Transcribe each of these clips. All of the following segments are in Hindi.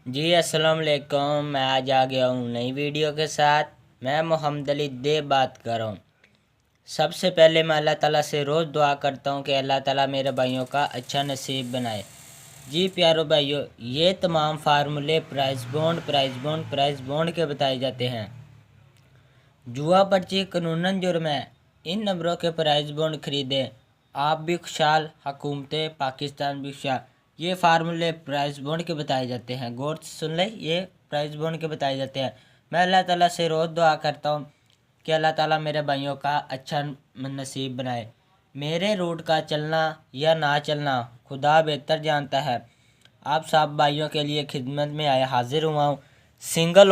जी अस्सलाम वालेकुम। मैं आज आ गया हूँ नई वीडियो के साथ। मैं मोहम्मद अली देव बात कर रहा हूँ। सबसे पहले मैं अल्लाह ताला से रोज़ दुआ करता हूँ कि अल्लाह ताला मेरे भाइयों का अच्छा नसीब बनाए। जी प्यारो भाइयों, ये तमाम फार्मूले प्राइस बॉन्ड के बताए जाते हैं। जुआ पर्ची कानूनन जुर्म है। इन नंबरों के प्राइस बॉन्ड खरीदें, आप भी खुशहाल, हुकूमत पाकिस्तान भी खुशहाल। ये फार्मूले प्राइस बॉन्ड के बताए जाते हैं। गौर से सुन ले, ये प्राइस बॉन्ड के बताए जाते हैं। मैं अल्लाह ताला से रोज़ दुआ करता हूँ कि अल्लाह ताला मेरे भाइयों का अच्छा नसीब बनाए। मेरे रूट का चलना या ना चलना खुदा बेहतर जानता है। आप सब भाइयों के लिए खिदमत में आया हाजिर हुआ हूँ। सिंगल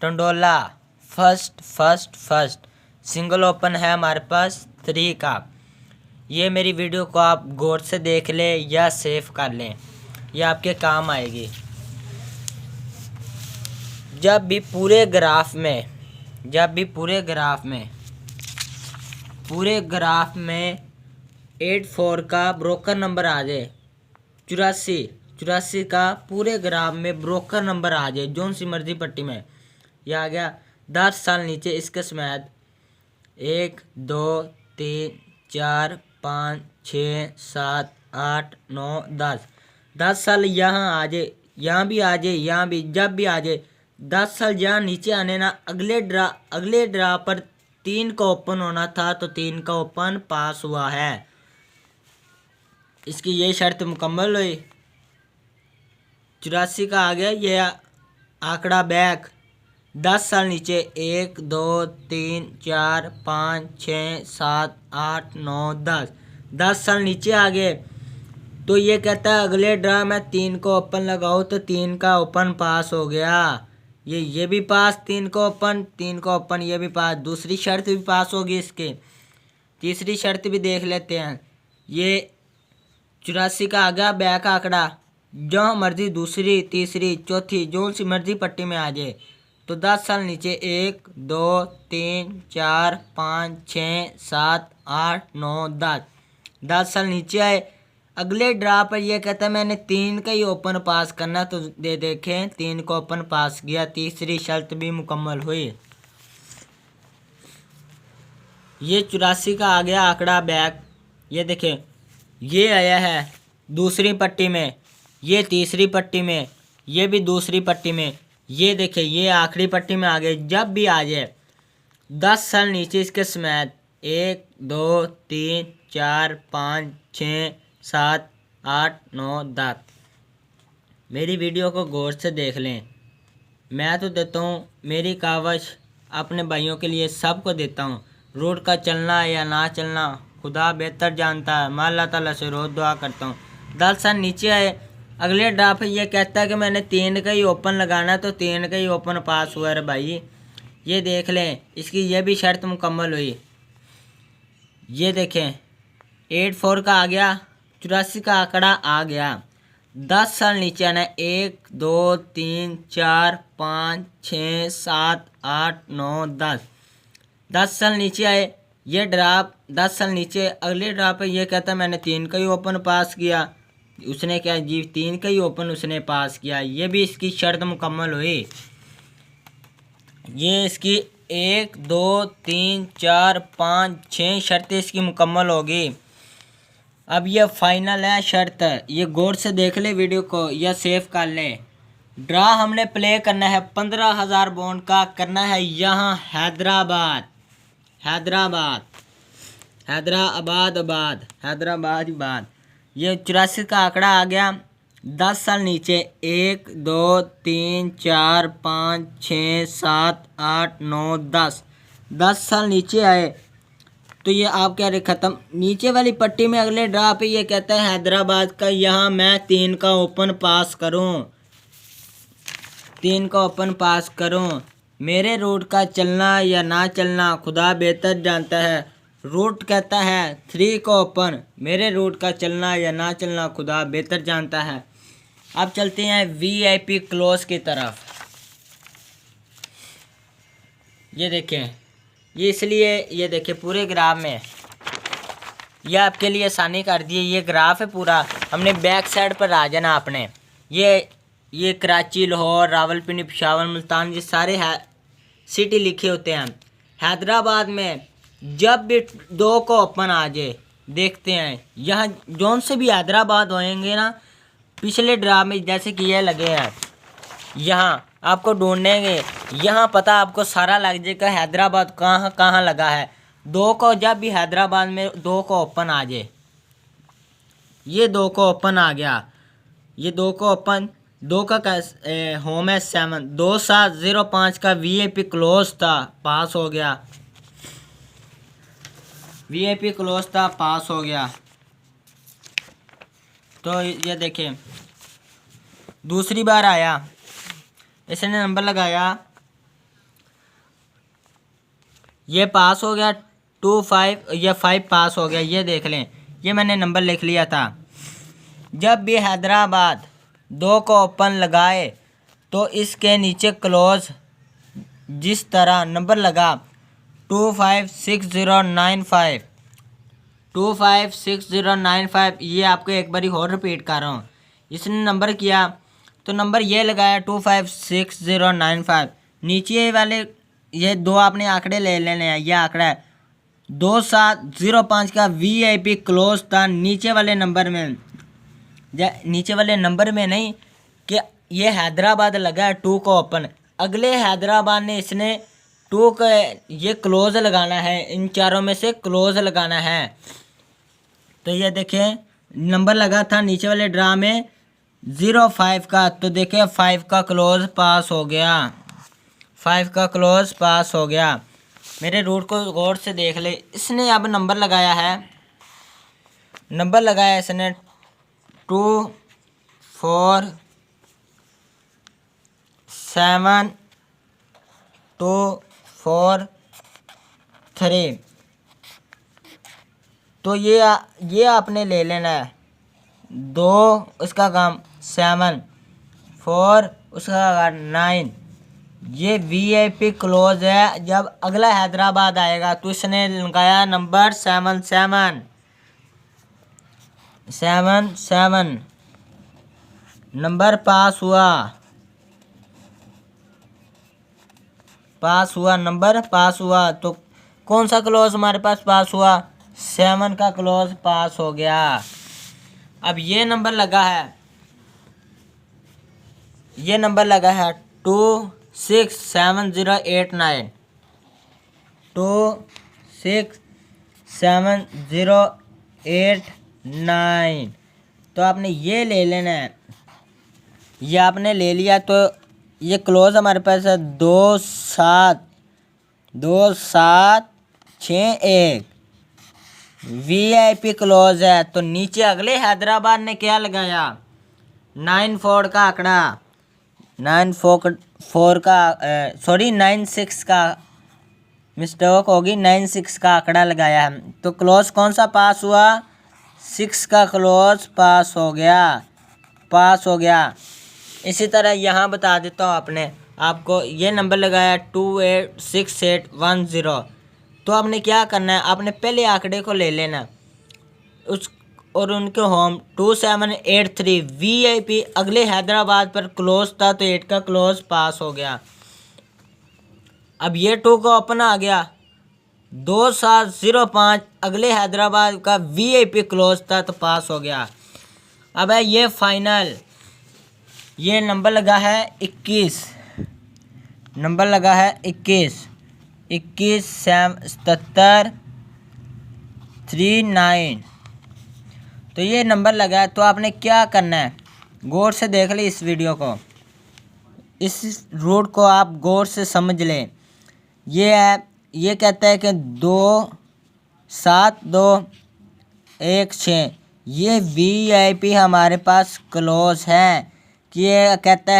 टंडोला फर्स्ट सिंगल ओपन है हमारे पास 3 का। ये मेरी वीडियो को आप गौर से देख लें या सेव कर लें, ये आपके काम आएगी। जब भी पूरे ग्राफ में 84 का ब्रोकर नंबर आ जाए, 84 का पूरे ग्राफ में ब्रोकर नंबर आ जाए जोन सी मर्जी पट्टी में, यह आ गया 10 साल नीचे इसके समेत 1 2 3 4 5 6 7 8 9 10 साल यहाँ आ जाए, यहाँ भी आ जाए, यहाँ भी जब भी आ जाए 10 साल यहाँ नीचे आने ना, अगले ड्रा पर 3 का ओपन होना था तो 3 का ओपन पास हुआ है। इसकी ये शर्त मुकम्मल हुई। 84 का आ गया ये आंकड़ा बैक। 10 साल नीचे 1 2 3 4 5 6 7 8 9 10 साल नीचे आ गए तो ये कहता है अगले ड्रा में 3 को ओपन लगाओ तो 3 का ओपन पास हो गया। ये भी पास, 3 को ओपन ये भी पास। दूसरी शर्त भी पास होगी इसके। तीसरी शर्त भी देख लेते हैं। ये 84 का आ गया बैक आंकड़ा, जहाँ मर्जी दूसरी तीसरी चौथी जो सी मर्जी पट्टी में आ जाए तो 10 साल नीचे 1 2 3 4 5 6 7 8 9 10 साल नीचे आए। अगले ड्रा पर यह कहता है मैंने 3 का ही ओपन पास करना, तो देखें 3 को ओपन पास किया। तीसरी शर्त भी मुकम्मल हुई। ये 84 का आ गया आंकड़ा बैक। ये देखें ये आया है दूसरी पट्टी में, ये तीसरी पट्टी में, ये भी दूसरी पट्टी में। ये देखें ये आखिरी पट्टी में आ गए। जब भी आ जाए 10 साल नीचे इसके समेत 1 2 3 4 5 6 7 8 9 10। मेरी वीडियो को गौर से देख लें। मैं तो देता हूँ मेरी कावश अपने भाइयों के लिए सबको देता हूँ। रोड का चलना या ना चलना खुदा बेहतर जानता है। मैं अल्लाह ताला से रोज़ दुआ करता हूँ। 10 साल नीचे आए, अगले ड्रा पे ये कहता है कि मैंने 3 का ही ओपन लगाना, तो 3 का ही ओपन पास हुआ है भाई। ये देख लें, इसकी ये भी शर्त मुकम्मल हुई। ये देखें 84 का आ गया, 84 का आंकड़ा आ गया। 10 साल नीचे आना 1 2 3 4 5 6 7 8 9 10 साल नीचे आए। ये ड्राप 10 साल नीचे, अगले ड्राप पे ये कहता है मैंने 3 का ही ओपन पास किया। उसने क्या जी 3 का ही ओपन उसने पास किया। ये भी इसकी शर्त मुकम्मल हुई। ये इसकी 1 2 3 4 5 6 शर्तें इसकी मुकम्मल होगी। अब ये फाइनल है शर्त। ये गौर से देख ले वीडियो को या सेव कर ले। ड्रा हमने प्ले करना है 15,000 बॉन्ड का, करना है यहाँ हैदराबाद। ये 84 का आंकड़ा आ गया। 10 साल नीचे 1 2 3 4 5 6 7 8 9 10 साल नीचे आए तो ये आप कह रहे ख़त्म। नीचे वाली पट्टी में अगले ड्रा पे ये कहता है हैदराबाद का, यहाँ मैं 3 का ओपन पास करूँ। मेरे रूट का चलना या ना चलना खुदा बेहतर जानता है। रूट कहता है 3 का ओपन, मेरे रूट का चलना या ना चलना खुदा बेहतर जानता है। अब चलते हैं VIP क्लोज की तरफ। ये देखें, ये इसलिए ये देखें पूरे ग्राफ में ये आपके लिए आसानी कर दी है। ये ग्राफ है पूरा, हमने बैक साइड पर आ जाना आपने। ये कराची, लाहौर, रावलपिंडी, पेशावर, मुल्तान, ये सारे सिटी लिखे होते हैं। हैदराबाद में जब भी 2 को ओपन आ जाए, देखते हैं यहाँ जौन से भी हैदराबाद होएंगे ना, पिछले ड्रा में जैसे कि ये लगे हैं, यहाँ आपको ढूंढेंगे, यहाँ पता आपको सारा लग जाएगा हैदराबाद कहाँ कहाँ लगा है। 2 को जब भी हैदराबाद में 2 को ओपन आ जाए, ये 2 को ओपन आ गया, ये 2 को ओपन, 2 का होम है 7, 2705 का वीआईपी क्लोज था, पास हो गया। वीआईपी क्लोज था, पास हो गया। तो ये देखें, दूसरी बार आया, इसने नंबर लगाया, ये पास हो गया 25, ये 5 पास हो गया। ये देख लें, ये मैंने नंबर लिख लिया था। जब भी हैदराबाद 2 को ओपन लगाए तो इसके नीचे क्लोज जिस तरह नंबर लगा 256095, 256095, ये आपको एक बारी और रिपीट कर रहा हूँ। इसने नंबर किया तो नंबर ये लगाया 256095। नीचे वाले ये 2 आपने आंकड़े ले लेने हैं। ये आंकड़ा है 2705 का वीआईपी क्लोज था नीचे वाले नंबर में, नीचे वाले नंबर में नहीं कि ये हैदराबाद लगा है 2 को ओपन। अगले हैदराबाद ने इसने 2 का ये क्लोज लगाना है, इन चारों में से क्लोज लगाना है। तो ये देखें नंबर लगा था नीचे वाले ड्रा में 05 का, तो देखें 5 का क्लोज पास हो गया, 5 का क्लोज पास हो गया। मेरे रूट को गौर से देख ले। इसने अब नंबर लगाया है, नंबर लगाया इसने 2 4 7 2 4 3। तो ये आपने ले लेना है 2 उसका काम 7 4 उसका काम 9। ये वीआईपी क्लोज है। जब अगला हैदराबाद आएगा तो इसने लगाया नंबर 7 नंबर पास हुआ, नंबर पास हुआ। तो कौन सा क्लोज हमारे पास पास हुआ? 7 का क्लोज पास हो गया। अब ये नंबर लगा है, ये नंबर लगा है 267089, 267089। तो आपने ये ले लेना है, ये आपने ले लिया। तो ये क्लोज हमारे पास है 2761 वीआईपी क्लोज है। तो नीचे अगले हैदराबाद ने क्या लगाया? 94 का आंकड़ा, 96 का मिस्टेक होगी, 96 का आंकड़ा लगाया है। तो क्लोज कौन सा पास हुआ? 6 का क्लोज पास हो गया। इसी तरह यहाँ बता देता हूँ आपको ये नंबर लगाया 286810। तो आपने क्या करना है, आपने पहले आंकड़े को ले लेना और उनके होम 2783 वीआईपी अगले हैदराबाद पर क्लोज था, तो 8 का क्लोज पास हो गया। अब ये 2 का ओपन आ गया, 2705 अगले हैदराबाद का वीआईपी क्लोज था, तो पास हो गया। अब है ये फाइनल, ये नंबर लगा है 21, नंबर लगा है 21 77 39। तो ये नंबर लगा है। तो आपने क्या करना है, गौर से देख ले इस वीडियो को, इस रूट को आप गौर से समझ लें। ये है, ये कहता है कि 27216, ये वीआईपी हमारे पास क्लोज है। कि ये कहता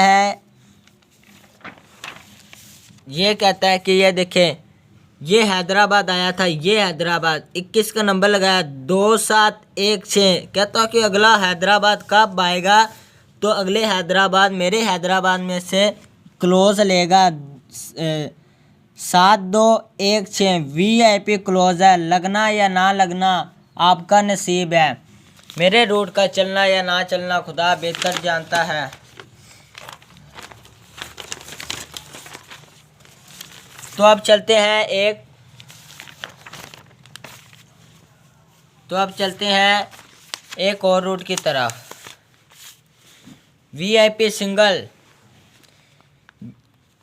है कि ये देखें, ये हैदराबाद आया था, ये हैदराबाद 21 का नंबर लगाया 2716। कहता कि अगला हैदराबाद कब आएगा? तो अगले हैदराबाद मेरे हैदराबाद में से क्लोज लेगा 7216 वीआईपी क्लोज है। लगना या ना लगना आपका नसीब है। मेरे रूट का चलना या ना चलना खुदा बेहतर जानता है। तो अब चलते हैं एक और रूट की तरफ। VIP सिंगल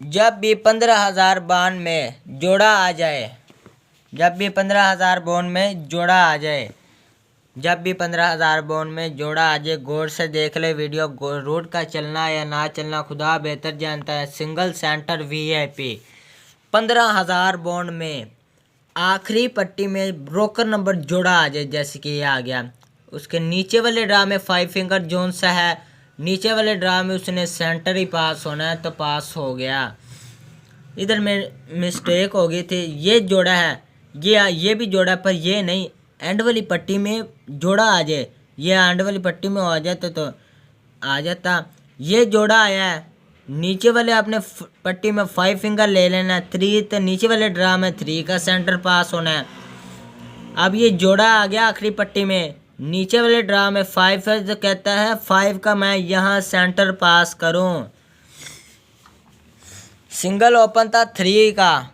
जब भी 15,000 बॉन्ड में जोड़ा आ जाए, जब भी 15,000 बॉन्ड में जोड़ा आ जाए, जब भी 15,000 बॉन्ड में जोड़ा आ जाए, गौर से देख ले वीडियो। रूट का चलना या ना चलना खुदा बेहतर जानता है। सिंगल सेंटर VIP 15,000 बॉन्ड में आखिरी पट्टी में ब्रोकर नंबर जोड़ा आ जाए, जैसे कि ये आ गया। उसके नीचे वाले ड्रा में 5 फिंगर जोन सा है, नीचे वाले ड्रा में उसने सेंटर ही पास होना है, तो पास हो गया। इधर में मिस्टेक हो गई थी, ये जोड़ा है, ये भी जोड़ा, पर ये नहीं, एंड वाली पट्टी में जोड़ा आ जाए, ये एंड वाली पट्टी में आ जाता तो आ जाता। ये जोड़ा आया है, नीचे वाले आपने पट्टी में 5 फिंगर ले लेना, 3, तो नीचे वाले ड्रा में 3 का सेंटर पास होना है। अब ये जोड़ा आ गया आखिरी पट्टी में, नीचे वाले ड्रा में 5 है, तो कहता है 5 का मैं यहाँ सेंटर पास करूँ। सिंगल ओपन था 3 का,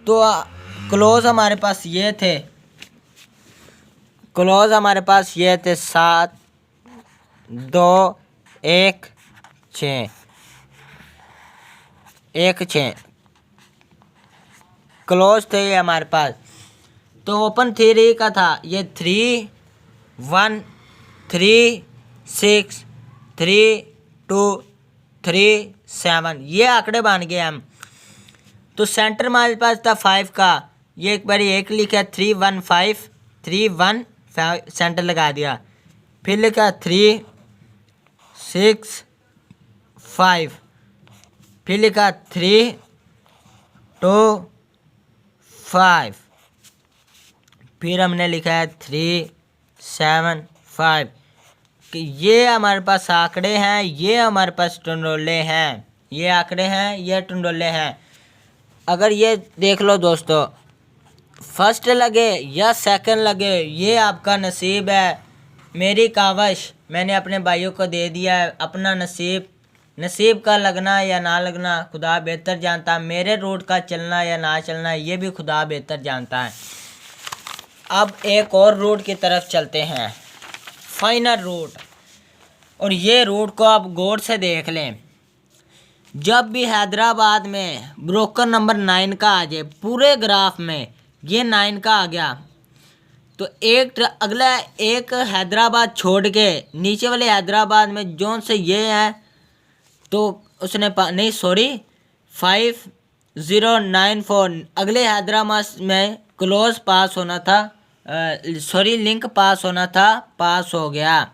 तो क्लोज हमारे पास ये थे, क्लोज हमारे पास ये थे 7, 2, 1, 6, 1, 6 क्लोज थे ये हमारे पास। तो ओपन 3 का था, ये 3, 1, 3, 6, 3, 2, 3, 7 ये आंकड़े बन गए हम। तो सेंटर हमारे पास था 5 का, ये एक बार एक लिखा 3, 1, 5, 3, 1 5 सेंटर लगा दिया। फिर लिखा 3, 6, 5, फिर लिखा 3, 2, 5, फिर हमने लिखा है 3, 7, 5 कि ये हमारे पास आंकड़े हैं, ये हमारे पास टंडोले हैं, ये आंकड़े हैं, ये टंडोले हैं। अगर ये देख लो दोस्तों, फर्स्ट लगे या सेकंड लगे, ये आपका नसीब है। मेरी कावश मैंने अपने भाइयों को दे दिया है। अपना नसीब का लगना या ना लगना खुदा बेहतर जानता है। मेरे रूट का चलना या ना चलना ये भी खुदा बेहतर जानता है। अब एक और रूट की तरफ चलते हैं, फाइनल रूट। और ये रूट को आप गौर से देख लें। जब भी हैदराबाद में ब्रोकर नंबर 9 का आ जाए, पूरे ग्राफ में ये 9 का आ गया, तो अगला एक हैदराबाद छोड़ के नीचे वाले हैदराबाद में जोन से ये है, तो उसने 5094 अगले हैदराबाद में क्लोज पास होना था, लिंक पास होना था, पास हो गया।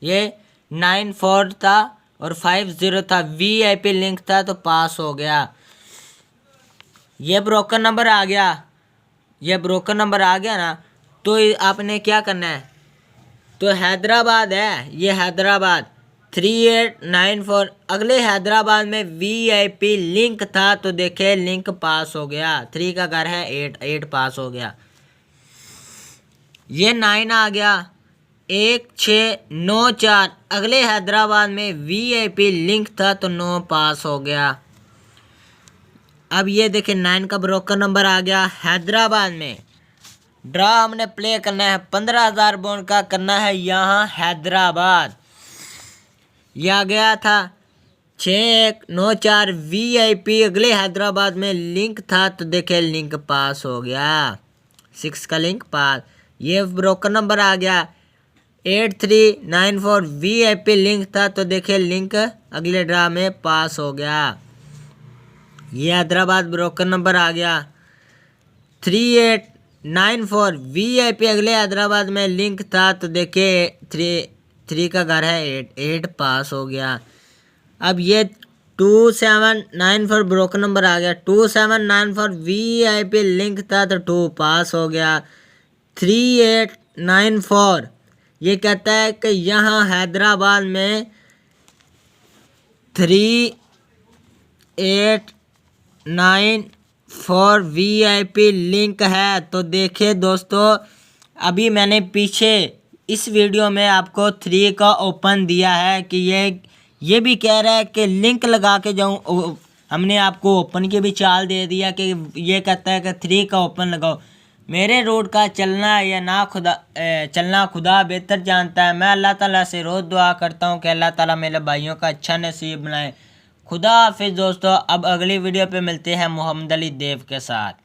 ये 94 था और 50 था, VIP लिंक था, तो पास हो गया। ये ब्रोकर नंबर आ गया, ये ब्रोकर नंबर आ गया ना, तो आपने क्या करना है, तो हैदराबाद है, ये हैदराबाद 3894 अगले हैदराबाद में VIP लिंक था, तो देखे लिंक पास हो गया। 3 का घर है 8 पास हो गया। ये 9 आ गया, 1694 अगले हैदराबाद में VIP लिंक था, तो 9 पास हो गया। अब ये देखें 9 का ब्रोकर नंबर आ गया हैदराबाद में। ड्रा हमने प्ले करना है, 15,000 बॉन्ड का करना है यहाँ हैदराबाद। यह आ गया था 6194 VIP अगले हैदराबाद में लिंक था, तो देखे लिंक पास हो गया, 6 का लिंक पास। ये ब्रोकर नंबर आ गया 8394 VIP लिंक था, तो देखे लिंक अगले ड्रा में पास हो गया। ये हैदराबाद ब्रोकर नंबर आ गया 3894 VIP अगले हैदराबाद में लिंक था, तो देखे 3 का घर है 8 पास हो गया। अब ये 2794 ब्रोकर नंबर आ गया, 2794 VIP लिंक था, तो 2 पास हो गया। 3894 ये कहता है कि यहाँ हैदराबाद में 3894 VIP लिंक है, तो देखिए दोस्तों अभी मैंने पीछे इस वीडियो में आपको 3 का ओपन दिया है कि ये भी कह रहा है कि लिंक लगा के जाऊँ। हमने आपको ओपन की भी चाल दे दिया कि ये कहता है कि 3 का ओपन लगाओ। मेरे रोड का चलना या ना चलना खुदा बेहतर जानता है। मैं अल्लाह ताला से रोज़ दुआ करता हूँ कि अल्लाह ताला मेरे भाइयों का अच्छा नसीब बनाए। खुदा हाफिज़ दोस्तों। अब अगली वीडियो पे मिलते हैं मोहम्मद अली देव के साथ।